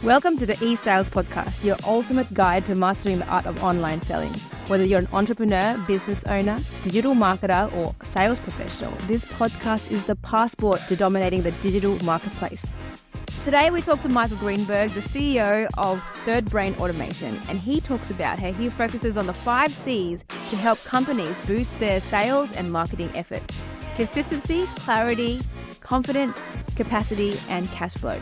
Welcome to the eSales Podcast, your ultimate guide to mastering the art of online selling. Whether you're an entrepreneur, business owner, digital marketer, or sales professional, this podcast is the passport to dominating the digital marketplace. Today, we talk to Michael Greenberg, the CEO of Third Brain Automation, and he talks about how he focuses on the 5 C's to help companies boost their sales and marketing efforts: consistency, clarity, confidence, capacity, and cash flow.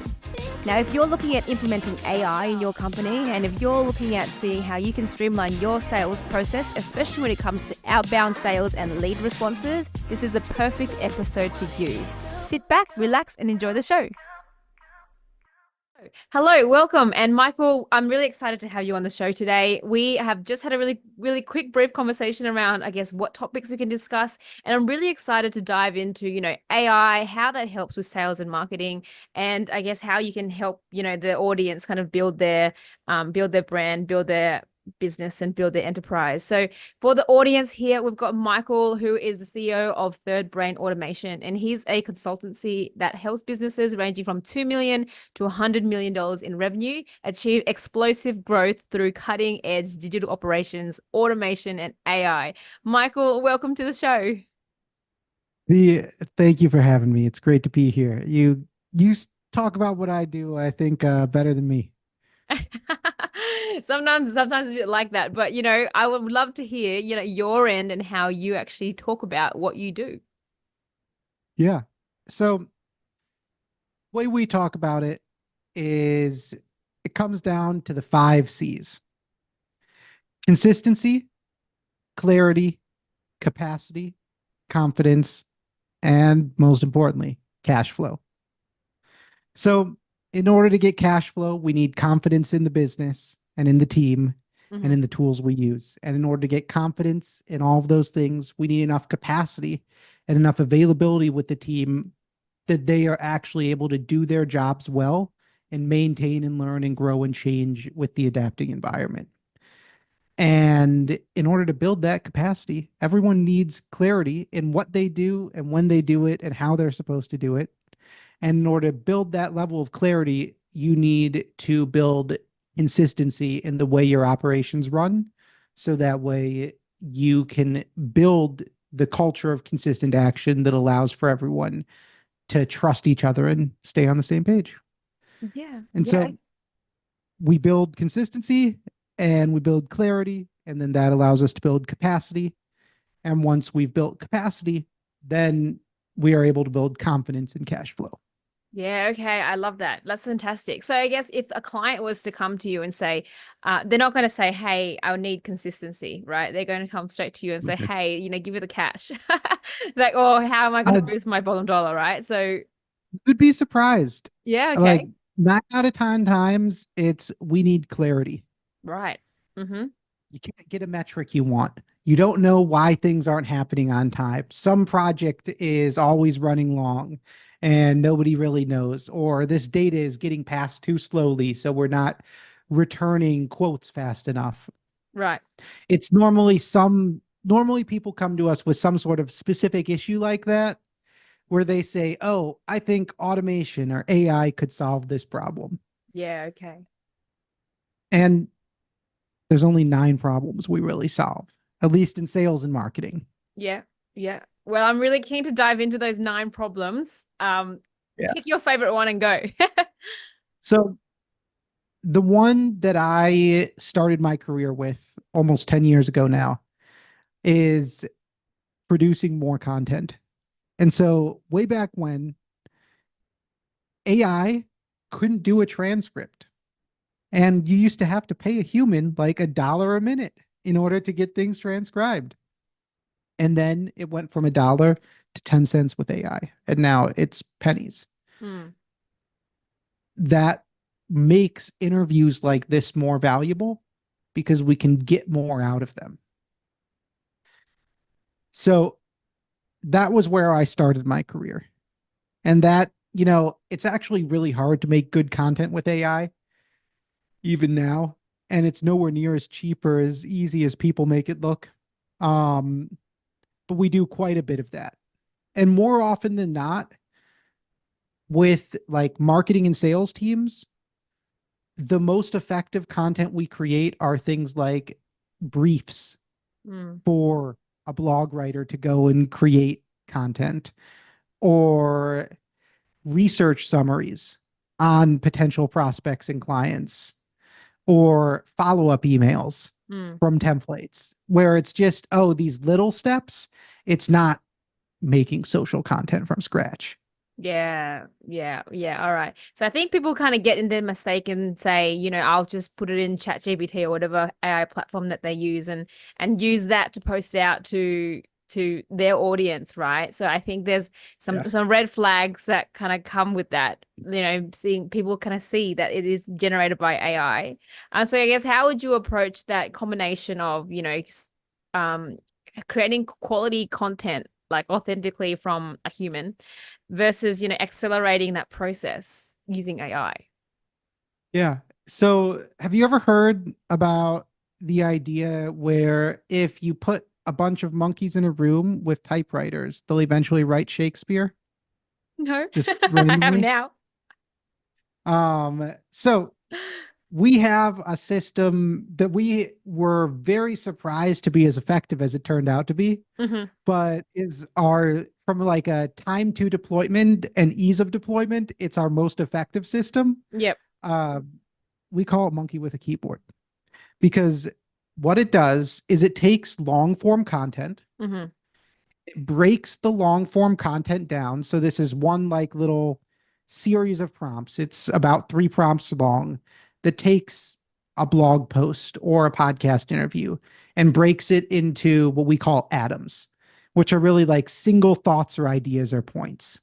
Now, if you're looking at implementing AI in your company, and if you're looking at seeing how you can streamline your sales process, especially when it comes to outbound sales and lead responses, this is the perfect episode for you. Sit back, relax, and enjoy the show. Hello, welcome. And Michael, I'm really excited to have you on the show today. We have just had a really quick, brief conversation around, I guess, what topics we can discuss. And I'm really excited to dive into, AI, how that helps with sales and marketing, and I guess how you can help, the audience kind of build their brand, build their business, and build their enterprise. So for the audience here, we've got Michael, who is the CEO of Third Brain Automation, and he's a consultancy that helps businesses ranging from $2 million to $100 million in revenue achieve explosive growth through cutting edge digital operations, automation, and AI. Michael, welcome to the show. Thank you for having me. It's great to be here. You talk about what I do, I think, better than me. Sometimes it's a bit like that, but I would love to hear, your end and how you actually talk about what you do. Yeah. So way we talk about it is it comes down to the 5 C's: consistency, clarity, capacity, confidence, and most importantly, cash flow. So in order to get cash flow, we need confidence in the business and in the team and in the tools we use. And in order to get confidence in all of those things, we need enough capacity and enough availability with the team that they are actually able to do their jobs well and maintain and learn and grow and change with the adapting environment. And in order to build that capacity, everyone needs clarity in what they do and when they do it and how they're supposed to do it. And in order to build that level of clarity, you need to build consistency in the way your operations run. So that way you can build the culture of consistent action that allows for everyone to trust each other and stay on the same page. Yeah. And so we build consistency and we build clarity, and then that allows us to build capacity. And once we've built capacity, then we are able to build confidence and cash flow. Yeah, okay. I love that. That's fantastic. So I guess if a client was to come to you and say, they're not going to say, hey, I need consistency, right? They're going to come straight to you and say, hey, give me the cash. Like, oh, how am I going to boost my bottom dollar, right? So you'd be surprised. yeah, okay. Like 9 out of 10 times, we need clarity. Right. Mm-hmm. You can't get a metric you want. You don't know why things aren't happening on time. Some project is always running long and nobody really knows, or this data is getting passed too slowly, so we're not returning quotes fast enough. Right. It's normally people come to us with some sort of specific issue like that, where they say, oh, I think automation or AI could solve this problem. Yeah, okay. And there's only 9 problems we really solve, at least in sales and marketing. Yeah. Yeah. Well, I'm really keen to dive into those 9 problems. Pick your favorite one and go. So the one that I started my career with almost 10 years ago now is producing more content. And so way back when, AI couldn't do a transcript. And you used to have to pay a human like $1 a minute in order to get things transcribed. And then it went from $1 to 10 cents with AI. And now it's pennies. That makes interviews like this more valuable because we can get more out of them. So that was where I started my career. And that, it's actually really hard to make good content with AI, even now. And it's nowhere near as cheap or as easy as people make it look. But we do quite a bit of that. And more often than not, with like marketing and sales teams, the most effective content we create are things like briefs Mm. for a blog writer to go and create content, or research summaries on potential prospects and clients, or follow-up emails Mm. from templates where it's just, oh, these little steps. It's not making social content from scratch. Yeah, yeah, yeah. All right. So I think people kind of get in their mistake and say, I'll just put it in ChatGPT or whatever AI platform that they use and use that to post out to their audience, right? So I think there's Yeah. some red flags that kind of come with that. Seeing people kind of see that it is generated by AI. So I guess how would you approach that combination of, um, creating quality content like authentically from a human versus, accelerating that process using AI. Yeah. So have you ever heard about the idea where if you put a bunch of monkeys in a room with typewriters, they'll eventually write Shakespeare No, just I have randomly? now. So we have a system that we were very surprised to be as effective as it turned out to be, Hmm. but is our from like a time to deployment and ease of deployment, it's our most effective system. Yep. Uh, we call it monkey with a keyboard because what it does is it takes long form content, Hmm. it breaks the long form content down. So this is one like little series of prompts. It's about 3 prompts long that takes a blog post or a podcast interview and breaks it into what we call atoms, which are really like single thoughts or ideas or points.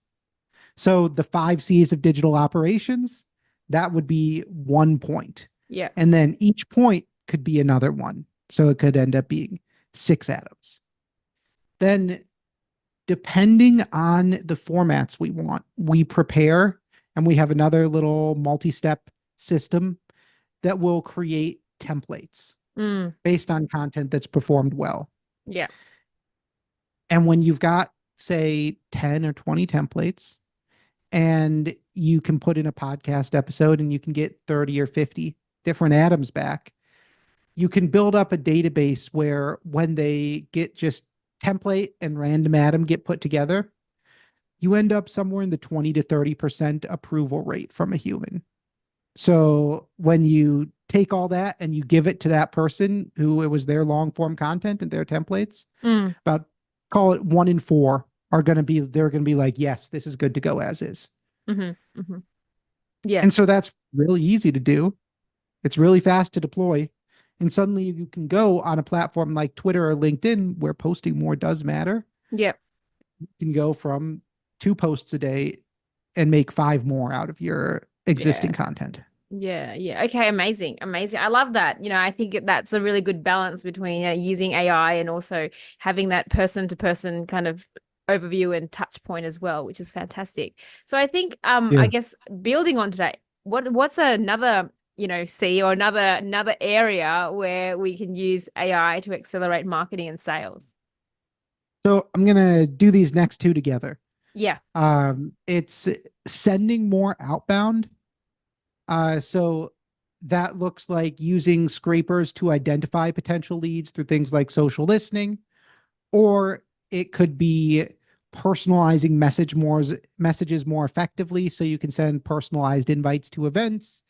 So the 5 C's of digital operations, that would be 1 point. Yep. And then each point could be another one. So it could end up being 6 atoms. Then, depending on the formats we want, we prepare and we have another little multi step system that will create templates Mm. based on content that's performed well. Yeah. And when you've got, say, 10 or 20 templates, and you can put in a podcast episode and you can get 30 or 50 different atoms back, you can build up a database where when they get just template and random atom get put together, you end up somewhere in the 20 to 30% approval rate from a human. So when you take all that and you give it to that person who it was their long form content and their templates, Mm. about call it 1 in 4 are going to be, they're going to be like, yes, this is good to go as is. Hmm. Hmm. Yeah. And so that's really easy to do. It's really fast to deploy. And suddenly you can go on a platform like Twitter or LinkedIn where posting more does matter. Yep. You can go from 2 posts a day and make 5 more out of your existing Yeah. content. Yeah, yeah. Okay, amazing. Amazing. I love that. I think that's a really good balance between using AI and also having that person to person kind of overview and touch point as well, which is fantastic. So I think I Yeah. guess building onto that, what's another, C or another area where we can use AI to accelerate marketing and sales? So I'm going to do these next 2 together. Yeah. It's sending more outbound. So that looks like using scrapers to identify potential leads through things like social listening, or it could be personalizing messages more effectively so you can send personalized invites to events.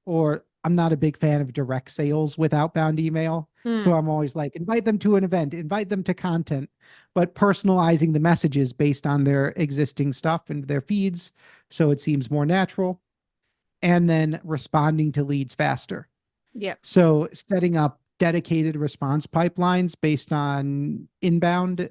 Or I'm not a big fan of direct sales with outbound email. So Hmm. I'm always like, invite them to an event, invite them to content, but personalizing the messages based on their existing stuff and their feeds. So it seems more natural. And then responding to leads faster. Yeah. So setting up dedicated response pipelines based on inbound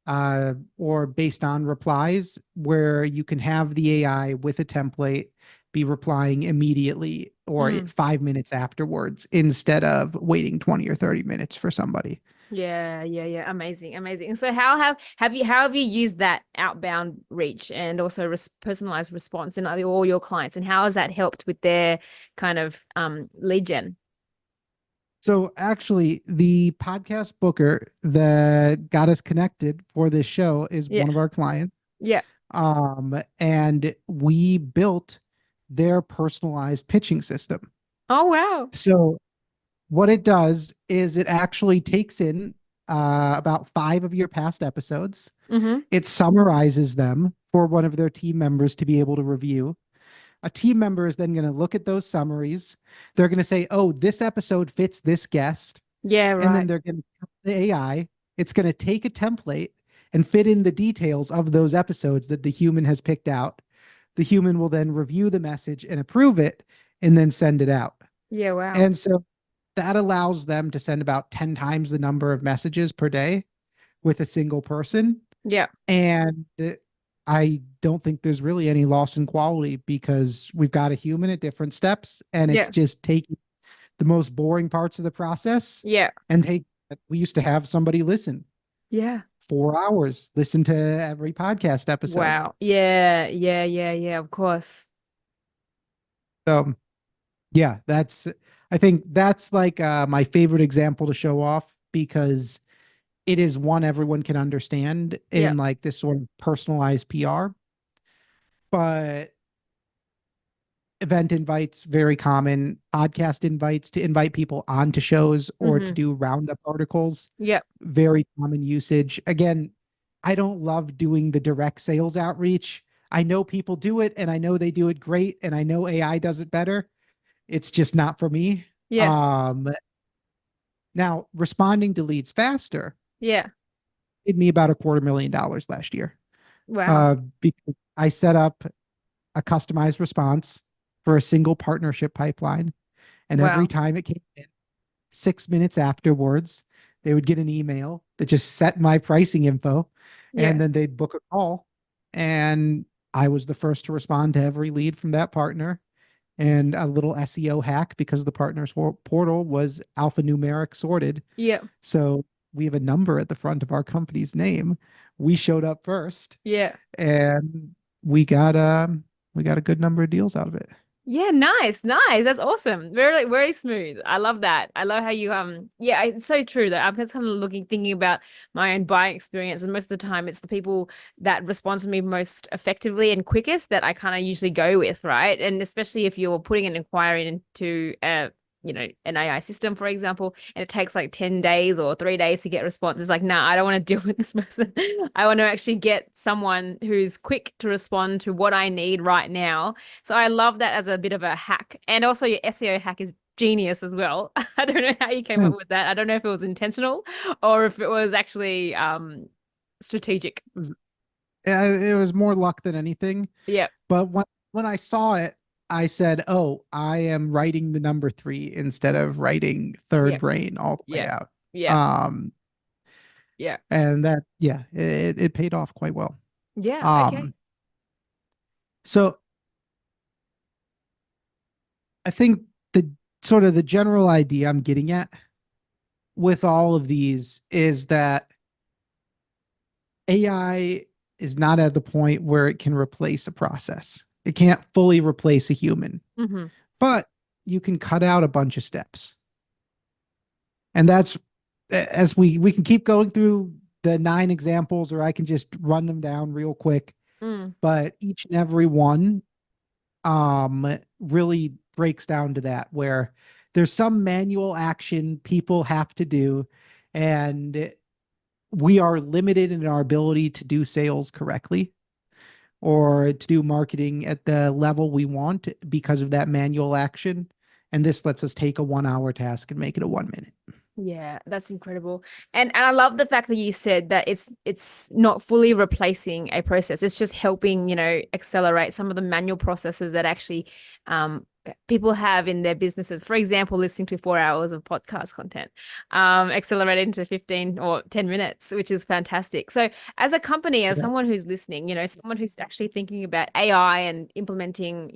or based on replies, where you can have the AI with a template be replying immediately or Hmm. 5 minutes afterwards instead of waiting 20 or 30 minutes for somebody. Yeah, yeah, yeah. Amazing, amazing. So how have you used that outbound reach and also personalized response in all your clients, and how has that helped with their kind of lead gen? So actually, the podcast booker that got us connected for this show is Yeah, one of our clients. yeah. And we built their personalized pitching system. Oh, wow. So what it does is it actually takes in about five of your past episodes. Mm-hmm. It summarizes them for one of their team members to be able to review. A team member is then going to look at those summaries. They're going to say, oh, this episode fits this guest. Yeah, And then right. they're going to tell the AI, it's going to take a template and fit in the details of those episodes that the human has picked out. The human will then review the message and approve it and then send it out. Yeah, wow. And so that allows them to send about 10 times the number of messages per day with a single person. Yeah, And I don't think there's really any loss in quality because we've got a human at different steps and it's yeah, just taking the most boring parts of the process yeah, and take we used to have somebody listen yeah. 4 hours, listen to every podcast episode. Wow. Yeah, yeah, yeah, yeah, of course. So yeah, that's I think that's like my favorite example to show off because it is one everyone can understand Yeah. in like this sort of personalized PR. But event invites, very common. Podcast invites to invite people onto shows or to Mm-hmm. do roundup articles, Yeah. very common usage. Again, I don't love doing the direct sales outreach. I know people do it and I know they do it great and I know AI does it better. It's just not for me. Yeah. Um, Now responding to leads faster Yeah. made me about $250,000 last year. Wow. Because I set up a customized response for a single partnership pipeline. And every Wow. time it came in, 6 minutes afterwards, they would get an email that just set my pricing info and Yeah. then they'd book a call. And I was the first to respond to every lead from that partner. And a little SEO hack because the partners portal was alphanumeric sorted. Yeah. So we have a number at the front of our company's name. We showed up first Yeah. and we got a good number of deals out of it. Yeah, nice, nice. That's awesome. Very, like, very smooth. I love that. I love how you yeah, it's so true though. I'm just kind of looking thinking about my own buying experience, and most of the time it's the people that respond to me most effectively and quickest that I kind of usually go with, right? And especially if you're putting an inquiry into an AI system, for example, and it takes like 10 days or 3 days to get a response. It's like, nah, I don't want to deal with this person. I want to actually get someone who's quick to respond to what I need right now. So I love that as a bit of a hack. And also your SEO hack is genius as well. I don't know how you came up It with that. I don't know if it was intentional or if it was actually strategic. was, it was more luck than anything. Yeah. But when I saw it, I said, "Oh, I am writing the number three instead of writing third Yeah. brain all the way Yeah. out." Yeah. Um, Yeah. and that, yeah, it paid off quite well. Yeah. Okay. Um, so I think the sort of the general idea I'm getting at with all of these is that AI is not at the point where it can replace a process. It can't fully replace a human, Mm-hmm. but you can cut out a bunch of steps. And that's as we can keep going through the 9 examples, or I can just run them down real quick. Mm. But each and every one really breaks down to that where there's some manual action people have to do, and we are limited in our ability to do sales correctly or to do marketing at the level we want because of that manual action. And this lets us take a 1 hour task and make it a 1 minute. Yeah, that's incredible. And I love the fact that you said that it's not fully replacing a process. It's just helping, accelerate some of the manual processes that actually people have in their businesses. For example, listening to 4 hours of podcast content, accelerated into 15 or 10 minutes, which is fantastic. So as a company, as Yeah. someone who's listening, someone who's actually thinking about AI and implementing,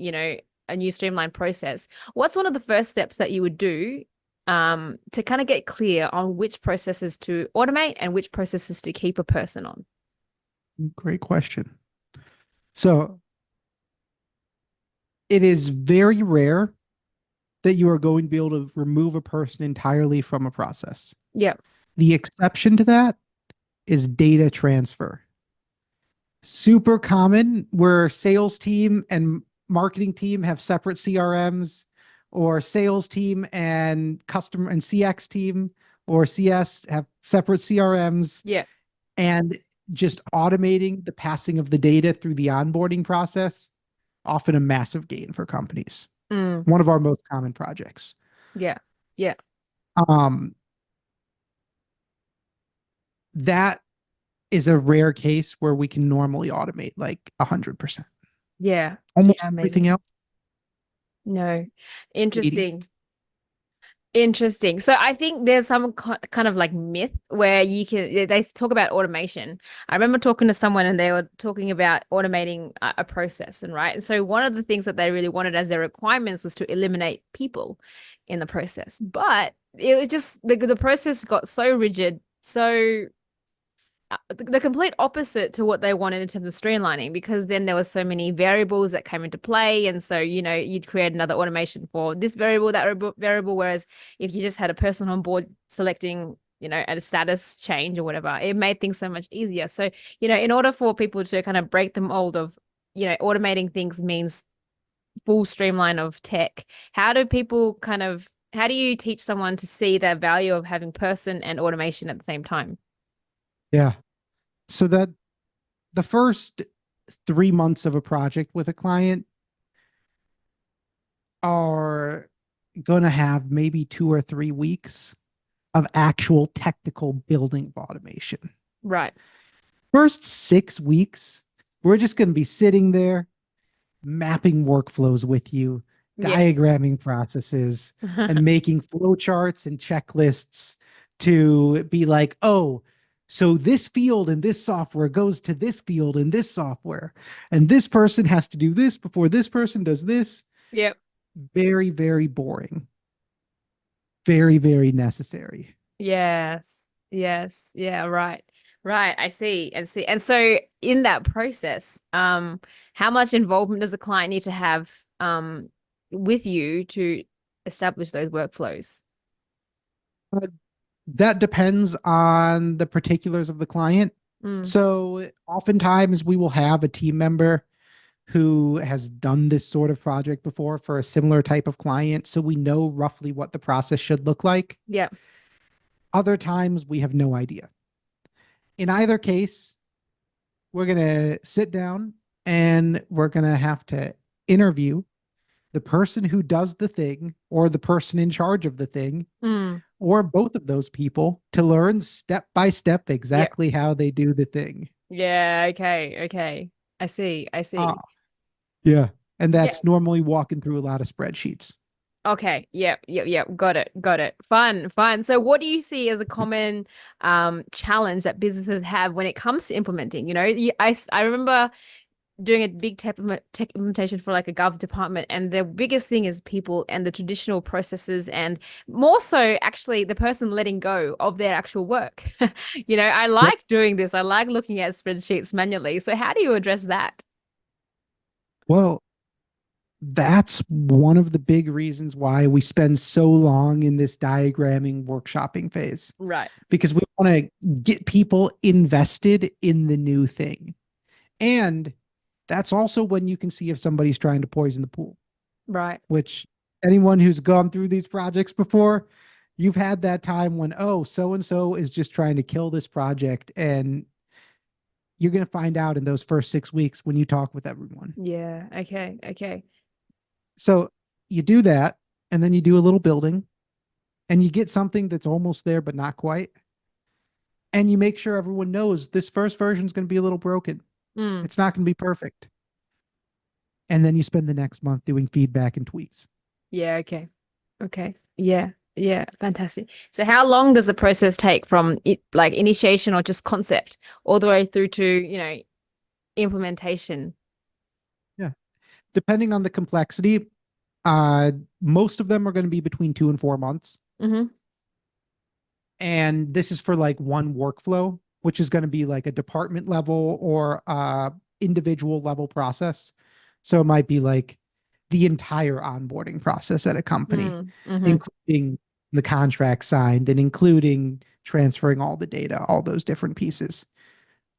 a new streamlined process, what's one of the first steps that you would do to kind of get clear on which processes to automate and which processes to keep a person on? Great question. So it is very rare that you are going to be able to remove a person entirely from a process. Yeah. The exception to that is data transfer. Super common where sales team and marketing team have separate CRMs or sales team and customer and CX team or CS have separate CRMs, Yeah. and just automating the passing of the data through the onboarding process, often a massive gain for companies. Mm. One of our most common projects. Yeah. Yeah. Um, that is a rare case where we can normally automate like 100%. Yeah. Almost Yeah. everything Amazing. else, No. 80. Interesting. Interesting. So I think there's some kind of like myth where you can, they talk about automation. I remember talking to someone and they were talking about automating a process, and right. And so one of the things that they really wanted as their requirements was to eliminate people in the process. But it was just the process got so rigid, so the complete opposite to what they wanted in terms of streamlining, because then there were so many variables that came into play, and so you'd create another automation for this variable, that variable, whereas if you just had a person on board selecting at a status change or whatever, it made things so much easier. So in order for people to kind of break the mold of automating things means full streamline of tech, how do you teach someone to see the value of having person and automation at the same time? Yeah. So that the first 3 months of a project with a client are going to have maybe 2 or 3 weeks of actual technical building of automation. Right. First 6 weeks, we're just going to be sitting there mapping workflows with you, Yeah. diagramming processes, and making flowcharts and checklists to be like, oh, so this field in this software goes to this field in this software, and this person has to do this before this person does this. Yep. Very, very boring. Very, very necessary. Yes. Yes. Yeah, right. Right. I see. And see. And so in that process, how much involvement does a client need to have with you to establish those workflows? But that depends on the particulars of the client. Mm. So oftentimes we will have a team member who has done this sort of project before for a similar type of client. So we know roughly what the process should look like. Yeah. Other times we have no idea. In either case, we're going to sit down and we're going to have to interview the person who does the thing or the person in charge of the thing Mm. or both of those people to learn step by step Yeah. exactly how they do the thing. Yeah. Okay. Okay. I see. I Uh, see. yeah. And Yeah. that's normally walking through a lot of spreadsheets. Okay. Yep. Yep. Yep. Got it. Got it. Fun. Fun. So what do you see as a common challenge that businesses have when it comes to implementing? I remember doing a big tech implementation for like a gov department, and the biggest thing is people and the traditional processes, and more so actually the person letting go of their actual work. I Yep. like doing this. I like looking at spreadsheets manually. So how do you address that? Well, that's one of the big reasons why we spend so long in this diagramming workshopping phase, Right. because we want to get people invested in the new thing. And that's also when you can see if somebody's trying to poison the pool, Right. which anyone who's gone through these projects before, you've had that time when, oh, so and so is just trying to kill this project. And you're going to find out in those first 6 weeks when you talk with everyone. Yeah. Okay. Okay. So you do that, and then you do a little building, and you get something that's almost there, but not quite. And you make sure everyone knows this first version is going to be a little broken. Mm. It's not going to be perfect. And then you spend the next month doing feedback and tweaks. Yeah. Okay. Okay. Yeah. Yeah. Fantastic. So how long does the process take from it, like initiation or just concept, all the way through to, implementation? Yeah. Depending on the complexity, uh, most of them are going to be between 2 and 4 months. Mm-hmm. And this is for like one workflow, which is going to be like a department level or individual level process. So it might be like the entire onboarding process at a company, Mm-hmm. including the contract signed and including transferring all the data, all those different pieces.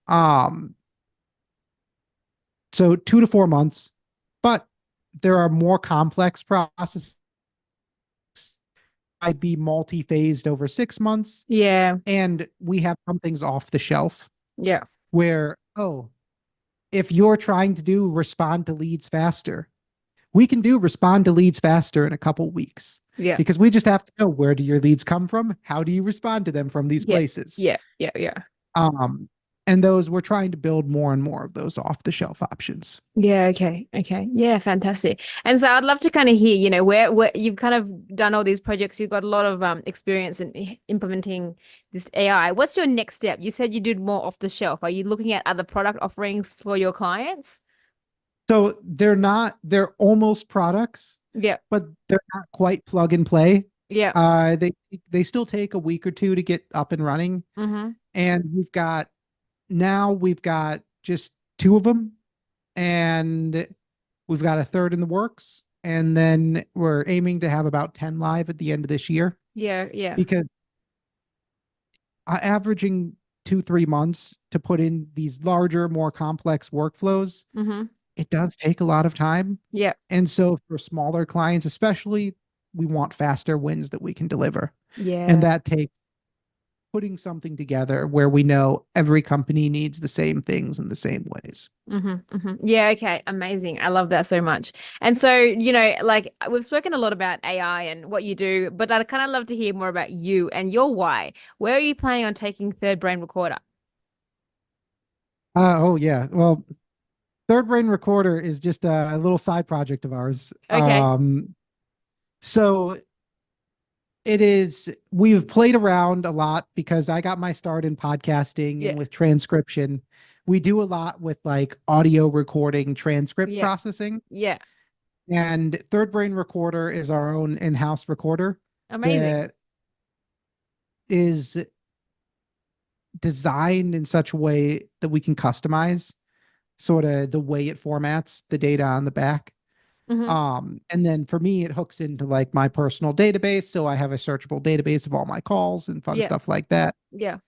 Um, so 2 to 4 months, but there are more complex processes might be multi-phased over 6 months. Yeah. And we have some things off the shelf Yeah. where, oh, if you're trying to do respond to leads faster, we can do respond to leads faster in a couple weeks Yeah. because we just have to know, where do your leads come from? How do you respond to them from these Yeah. places? Yeah. Yeah. Yeah. Um, and those, we're trying to build more and more of those off the shelf options. Yeah, okay. Okay. Yeah, fantastic. And so I'd love to kind of hear, where you've kind of done all these projects, you've got a lot of experience in implementing this AI. What's your next step? You said you did more off the shelf. Are you looking at other product offerings for your clients? So they're almost products, Yeah. but they're not quite plug and play. Yeah. They still take a week or two to get up and running. Mm-hmm. And we've got just two of them, and we've got a third in the works. And then we're aiming to have about 10 live at the end of this year, Yeah. Yeah. because averaging 2, 3 months to put in these larger, more complex workflows, Mm-hmm. it does take a lot of time. Yeah. And so for smaller clients, especially, we want faster wins that we can deliver. And Yeah. that takes putting something together where we know every company needs the same things in the same ways. Mm-hmm, mm-hmm. Yeah, okay. Amazing. I love that so much. And so, like we've spoken a lot about AI and what you do, but I'd kind of love to hear more about you and your why. Where are you planning on taking Third Brain Recorder? Oh yeah. Well, Third Brain Recorder is just a little side project of ours. Okay. So we've played around a lot because I got my start in podcasting Yeah. and with transcription. We do a lot with like audio recording, transcript Yeah. processing. Yeah. And Third Brain Recorder is our own in-house recorder Amazing. that is designed in such a way that we can customize sort of the way it formats the data on the back. Mm-hmm. And then for me, it hooks into like my personal database. So I have a searchable database of all my calls and fun Yeah. stuff like that. Yeah.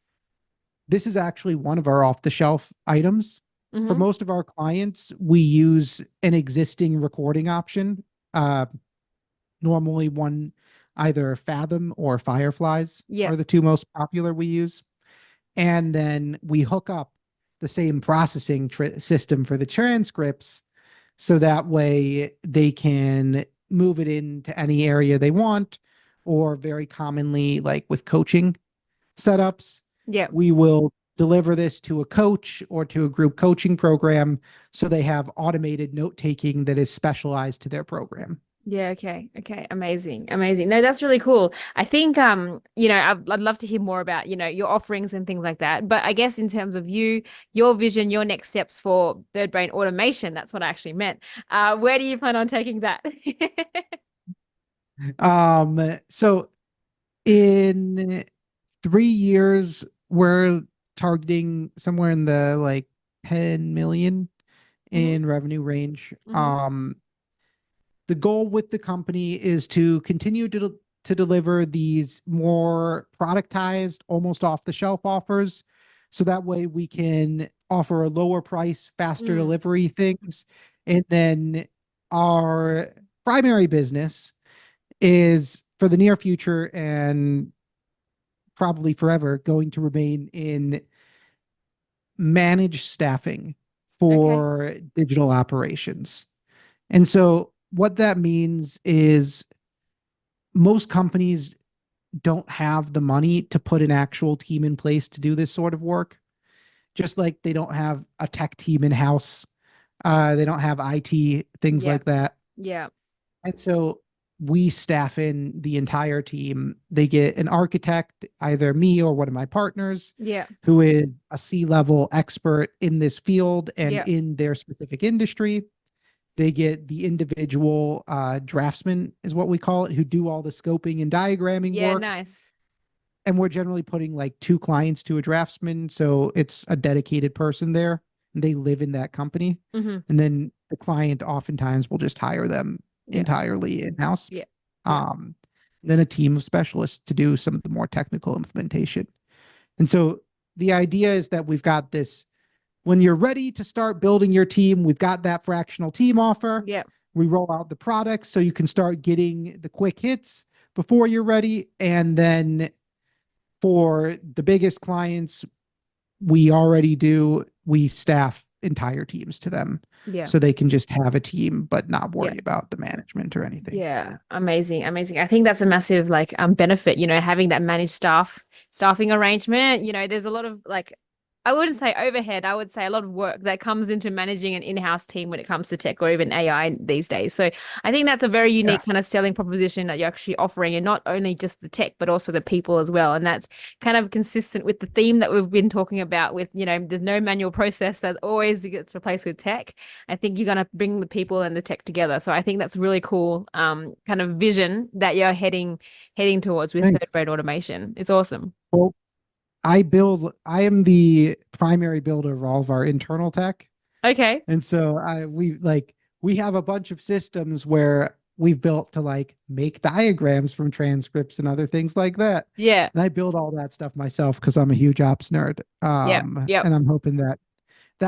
This is actually one of our off the shelf items. For Mm-hmm. most of our clients, we use an existing recording option. Uh, Normally one, either Fathom or Fireflies Yeah. are the two most popular we use. And then we hook up the same processing system for the transcripts, so that way they can move it into any area they want. Or very commonly, like with coaching setups, Yeah. we will deliver this to a coach or to a group coaching program, so they have automated note taking that is specialized to their program. Yeah, okay. Okay. Amazing. Amazing. No, that's really cool. I think I'd love to hear more about, your offerings and things like that. But I guess in terms of your vision, your next steps for third brain automation, that's what I actually meant. Where do you plan on taking that? So in 3 years, we're targeting somewhere in the like 10 million Hmm. in revenue range. Hmm. The goal with the company is to continue to deliver these more productized, almost off the shelf offers. So that way we can offer a lower price, faster Mm. delivery things. And then our primary business is, for the near future and probably forever, going to remain in managed staffing Okay. for digital operations. And so what that means is, most companies don't have the money to put an actual team in place to do this sort of work. Just like they don't have a tech team in house, they don't have IT, things Yeah. like that. Yeah. And so we staff in the entire team. They get an architect, either me or one of my partners, Yeah. who is a C-level expert in this field and Yeah. in their specific industry. They get the individual draftsman, is what we call it, who do all the scoping and diagramming Yeah. work. Nice. And we're generally putting like two clients to a draftsman. So it's a dedicated person there, and they live in that company. Hmm. And then the client oftentimes will just hire them Yeah. entirely in-house. Yeah. Yeah. Um, then a team of specialists to do some of the more technical implementation. And so the idea is that we've got this, when you're ready to start building your team, we've got that fractional team offer. Yeah. We roll out the products so you can start getting the quick hits, before you're ready. And then for the biggest clients, we staff entire teams to them. Yeah. So they can just have a team, but not worry about the management or anything. Yeah, amazing, amazing. I think that's a massive like benefit, having that managed staffing arrangement. There's a lot of like I wouldn't say overhead, I would say a lot of work that comes into managing an in-house team when it comes to tech or even AI these days. So I think that's a very unique kind of selling proposition that you're actually offering, and not only just the tech, but also the people as well. And that's kind of consistent with the theme that we've been talking about with, there's no manual process that always gets replaced with tech. I think you're going to bring the people and the tech together. So I think that's really cool kind of vision that you're heading towards with Thanks. third-rate automation. It's awesome. Well, I am the primary builder of all of our internal tech. Okay. And so we have a bunch of systems where we've built to like make diagrams from transcripts and other things like that. Yeah. And I build all that stuff myself because I'm a huge ops nerd. And I'm hoping that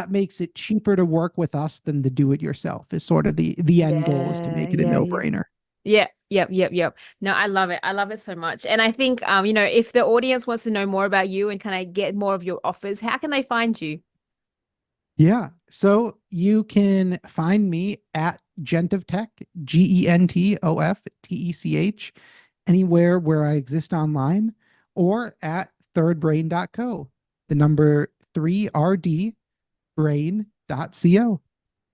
makes it cheaper to work with us than to do it yourself is sort of the end goal, is to make it a no-brainer. Yeah. Yep. No, I love it. I love it so much. And I think, if the audience wants to know more about you and kind of get more of your offers, how can they find you? Yeah. So you can find me at Gentoftech, GENTOFTECH, anywhere where I exist online, or at thirdbrain.co, the number 3RD brain.co.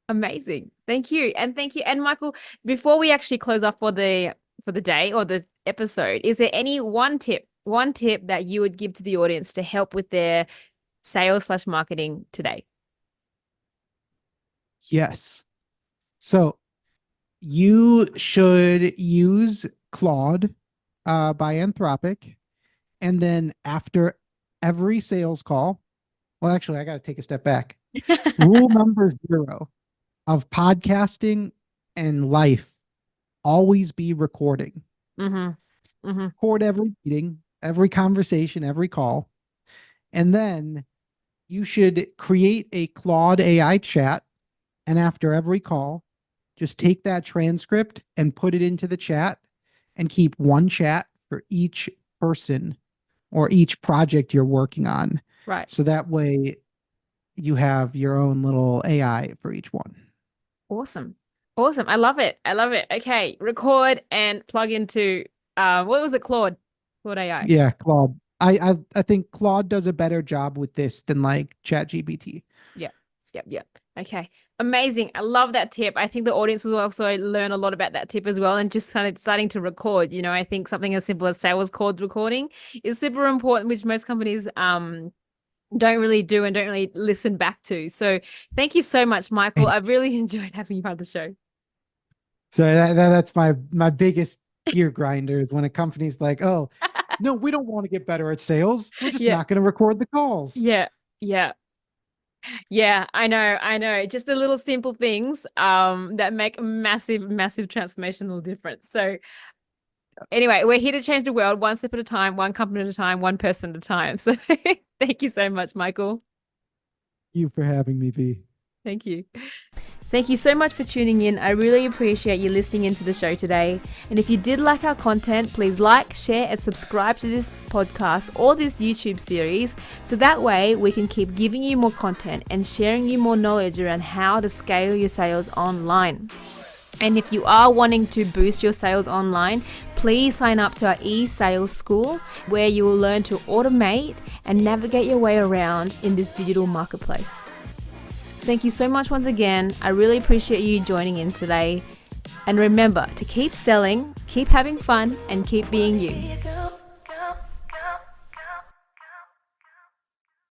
Amazing. Thank you. And thank you. And Michael, before we actually close off for the day or the episode, is there any one tip that you would give to the audience to help with their sales/marketing today? Yes. So you should use Claude by Anthropic. And then after every sales call, well, actually, I got to take a step back. Rule number 0 of podcasting and life: always be recording. Record every meeting, every conversation, every call. And then you should create a Claude AI chat. And after every call, just take that transcript and put it into the chat, and keep one chat for each person or each project you're working on. Right. So that way you have your own little AI for each one. Awesome. I love it. Okay. Record and plug into, what was it? Claude AI. Yeah, Claude. I think Claude does a better job with this than like ChatGPT. Yep. Okay. Amazing. I love that tip. I think the audience will also learn a lot about that tip as well, and just kind of starting to record. I think something as simple as sales call recording is super important, which most companies don't really do and don't really listen back to. So thank you so much, Michael. I've really enjoyed having you on the show. So that's my biggest gear grinder is when a company's like, oh, no, we don't want to get better at sales. We're just not going to record the calls. Yeah, I know. Just the little simple things that make a massive transformational difference. So anyway, we're here to change the world one step at a time, one company at a time, one person at a time. So thank you so much, Michael. Thank you for having me, B. Thank you. Thank you so much for tuning in. I really appreciate you listening into the show today. And if you did like our content, please like, share, and subscribe to this podcast or this YouTube series, so that way we can keep giving you more content and sharing you more knowledge around how to scale your sales online. And if you are wanting to boost your sales online, please sign up to our e-sales school, where you will learn to automate and navigate your way around in this digital marketplace. Thank you so much once again. I really appreciate you joining in today. And remember to keep selling, keep having fun, and keep being you.